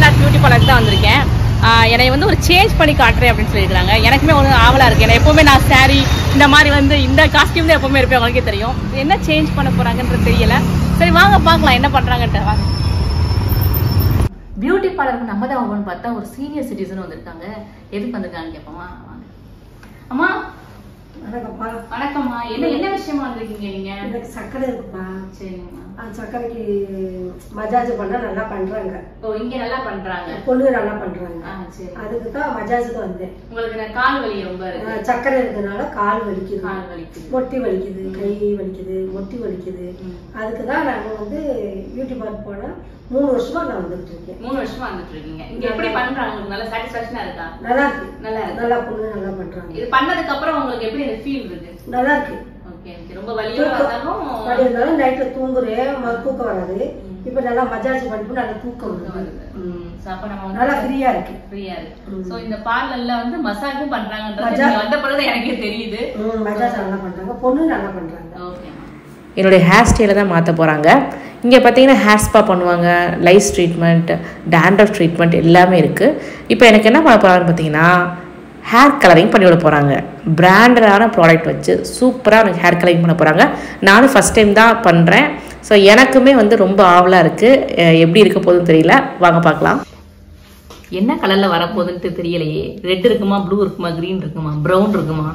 Black beauty parlour தான் வந்திருக்கேன். என்னை வந்து ஒரு சேஞ்ச் பண்ணி காட்டுறேன் அப்படின்னு சொல்லியிருக்காங்க. எனக்குமே ஒரு ஆவலாக இருக்குது. ஏன்னா எப்போவுமே நான் சாரி இந்த மாதிரி வந்து இந்த காஸ்டியூம் தான் எப்போவுமே இருப்பேன். உங்களுக்கே தெரியும். என்ன சேஞ்ச் பண்ண போகிறாங்கன்றது தெரியல. சரி வாங்க பார்க்கலாம் என்ன பண்ணுறாங்கன்ட்டு. வாங்க. பியூட்டி பார்லருக்கு நம்ம தான் ஆகணும்னு பார்த்தா ஒரு சீனியர் சிட்டிசன் வந்திருக்காங்க. எதுக்கு வந்திருக்காங்கன்னு கேட்போமா? வாங்க. அம்மா வணக்கம்மா. வணக்கம்மா. என்ன விஷயமா வந்திருக்கீங்க நீங்க? எனக்கு சக்கரை இருக்குப்பா. சரிங்கம்மா. சக்கரைக்கு மஜாஜ் பண்ணா நல்லா பண்றாங்க. ஓ, இங்க நல்லா பண்றாங்க. பொண்ணு நல்லா பண்றாங்க. சரி. அதுக்கு தான் மஜாஜுக்கு வந்தேன். உங்களுக்கு கால் வலி ரொம்ப இருக்கு. சக்கரை இருக்கிறதுனால கால் வலிக்குது, கால் வலிக்குது, மொட்டி வலிக்குது, கை வலிக்குது, மொட்டி வலிக்குது. அதுக்கு தான் நாங்க வந்து பியூட்டி பார்லர் போனா 3 வருஷமா நான் வந்துட்டு இருக்கேன். 3 வருஷமா வந்துட்டு இருக்கீங்க. இங்க எப்படி பண்றாங்க? உங்களுக்கு நல்ல சாட்டிஸ்ஃபேக்ஷனா இருக்கா? நல்லா இருக்கு. நல்லா இருக்கு. நல்லா பொண்ணு நல்லா பண்றாங்க. இது பண்ணதுக்கு அப்புறம் உங்களுக்கு எப்படி இந்த ஃபீல் இருக்கு? நல்லா இருக்கு. ஓகே. ரொம்ப வலியோட வந்தாலும் நைட்ல தூங்குறேன், தூக்கம் வராது. இப்ப நல்லா மஜாஜ் பண்ணிட்டு நல்லா தூக்கம் வருது. அப்ப நம்ம நல்லா ஃப்ரீயா இருக்கு. ஃப்ரீயா இருக்கு. சோ இந்த பார்லர்ல வந்து மசாஜும் பண்றாங்கன்றது நீங்க வந்த பிறகு எனக்கே தெரியுது. மஜாஜ் நல்லா பண்றாங்க, பொண்ணு நல்லா பண்றாங்க. ஓகே. என்னுடைய ஹேர் ஸ்டைலை தான் மாற்ற போகிறாங்க. இங்கே பார்த்தீங்கன்னா ஹேர் ஸ்பா பண்ணுவாங்க, லைஸ் ட்ரீட்மெண்ட், டேண்ட்ரஃப் ட்ரீட்மெண்ட் எல்லாமே இருக்குது. இப்போ எனக்கு என்ன பண்ண போகிறாங்கன்னு பார்த்தீங்கன்னா ஹேர் கலரிங் பண்ணி விட போகிறாங்க. பிராண்டடான ப்ராடக்ட் வச்சு சூப்பராக எனக்கு ஹேர் கலரிங் பண்ண போகிறாங்க. நானும் ஃபஸ்ட் டைம் தான் பண்ணுறேன். ஸோ எனக்குமே வந்து ரொம்ப ஆவலாக இருக்குது. எப்படி இருக்க போகுதுன்னு தெரியல. வாங்க பார்க்கலாம். என்ன கலர்ல வரப்போகுதுன்ட்டு தெரியலையே. ரெட் இருக்குமா, ப்ளூ இருக்குமா, கிரீன் இருக்குமா, ப்ரௌன் இருக்குமா?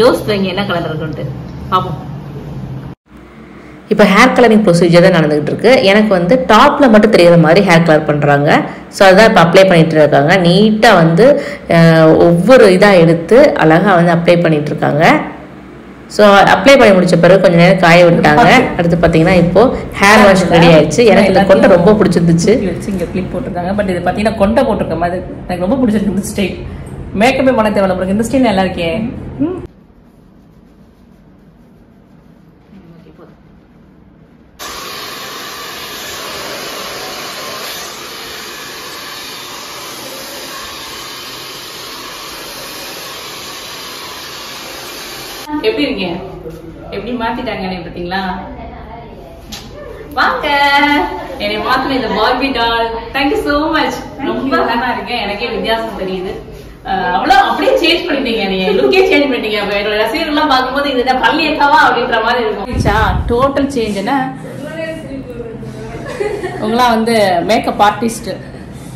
யோசிப்பீங்க என்ன கலர் இருக்குன்ட்டு. பார்ப்போம். இப்போ ஹேர் கலரிங் ப்ரொசீஜர் தான் நடந்துகிட்டு இருக்கு. எனக்கு வந்து டாப்பில் மட்டும் தெரியாத மாதிரி ஹேர் கலர் பண்ணுறாங்க. ஸோ அதுதான் இப்போ அப்ளை பண்ணிட்டு இருக்காங்க. நீட்டாக வந்து ஒவ்வொரு இதாக எடுத்து அழகாக வந்து அப்ளை பண்ணிட்டு இருக்காங்க. ஸோ அப்ளை பண்ணி முடிச்ச பிறகு கொஞ்சம் நேரம் காய விட்டாங்க. அடுத்து பார்த்தீங்கன்னா இப்போது ஹேர் வாஷ் ரெடி ஆயிடுச்சு. எனக்கு இந்த கொண்டை ரொம்ப பிடிச்சிருந்துச்சு. இங்கே கிளிப் போட்டிருக்காங்க. பட் இது பார்த்தீங்கன்னா கொண்டை போட்டிருக்க மாதிரி எனக்கு ரொம்ப பிடிச்சிருக்கு. இந்த ஸ்டைல் மேக்கப்பே பண்ண தேவையில்ல. இந்த ஸ்டைல் நல்லா இருக்கே. எப்படி இருக்கீங்க? எப்படி மாத்திட்டாங்க பாத்தீங்களா? வாங்க. என்னை மாத்தின இந்த Barbie doll. Thank you so much. ரொம்ப நல்லா இருக்கேன். எனக்கே வித்தியாசம் தெரியுது. அவ்வளவு அப்படியே சேஞ்ச் பண்ணிட்டீங்க. நீங்க லுக்கே சேஞ்ச் பண்ணிட்டீங்க. என்னோட ரசிகர்கள் எல்லாம் பார்க்கும்போது இது என்ன பள்ளி எக்காவா அப்படின்ற மாதிரி இருக்கும். Total change. என்ன உங்களாம் வந்து மேக்கப் ஆர்டிஸ்ட்.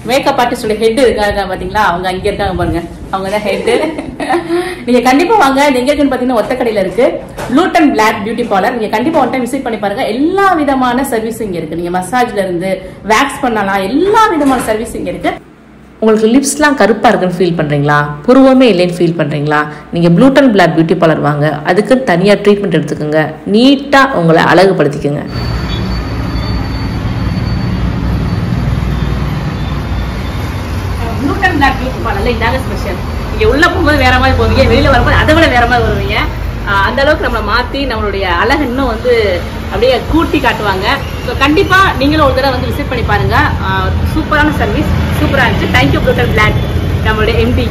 மேக்கப் ஆர்டிஸ்டோட ஹெட் இருக்காங்க பாத்தீங்களா? அவங்க அங்க இருக்காங்க பாருங்க. அவங்க தான் ஹெட். நீங்க கண்டிப்பா வாங்க. எங்க இருக்குன்னு பாத்தீங்கன்னா ஒத்தக்கடையில இருக்கு. ப்ளூட்டன் பிளாக் பியூட்டி பார்லர். நீங்க கண்டிப்பா ஒன் டைம் விசிட் பண்ணி பாருங்க. எல்லா விதமான சர்வீஸ் இங்க இருக்கு. நீங்க மசாஜ்ல இருந்து வேக்ஸ் பண்ணலாம். எல்லா விதமான சர்வீஸ் இங்க இருக்கு. உங்களுக்கு லிப்ஸ்லாம் கருப்பாக இருக்குன்னு ஃபீல் பண்ணுறீங்களா? புருவமே இல்லைன்னு ஃபீல் பண்ணுறீங்களா? நீங்கள் ப்ளூட்டன் பிளாக் பியூட்டி பார்லர் வாங்க. அதுக்கு தனியாக ட்ரீட்மெண்ட் எடுத்துக்கோங்க. நீட்டாக உங்களை அழகுபடுத்திக்கோங்க. ப்ளூட்டன் பிளாக் பியூட்டி பார்லர்ல இதாங்க ஸ்பெஷல். இங்க உள்ள போகும்போது வேற மாதிரி போவீங்க, வெளியில வரும்போது அதை விட வேற மாதிரி வருவீங்க. அந்த அளவுக்கு நம்மளை மாற்றி நம்மளுடைய அழகு இன்னும் வந்து அப்படியே கூட்டி காட்டுவாங்க. ஸோ கண்டிப்பாக நீங்களும் ஒரு தடவை வந்து விசிட் பண்ணி பாருங்கள். சூப்பரான சர்வீஸ், சூப்பராக இருந்துச்சு. தேங்க்யூ ப்ளூட்டன் பிளாக், நம்மளுடைய எம்டி.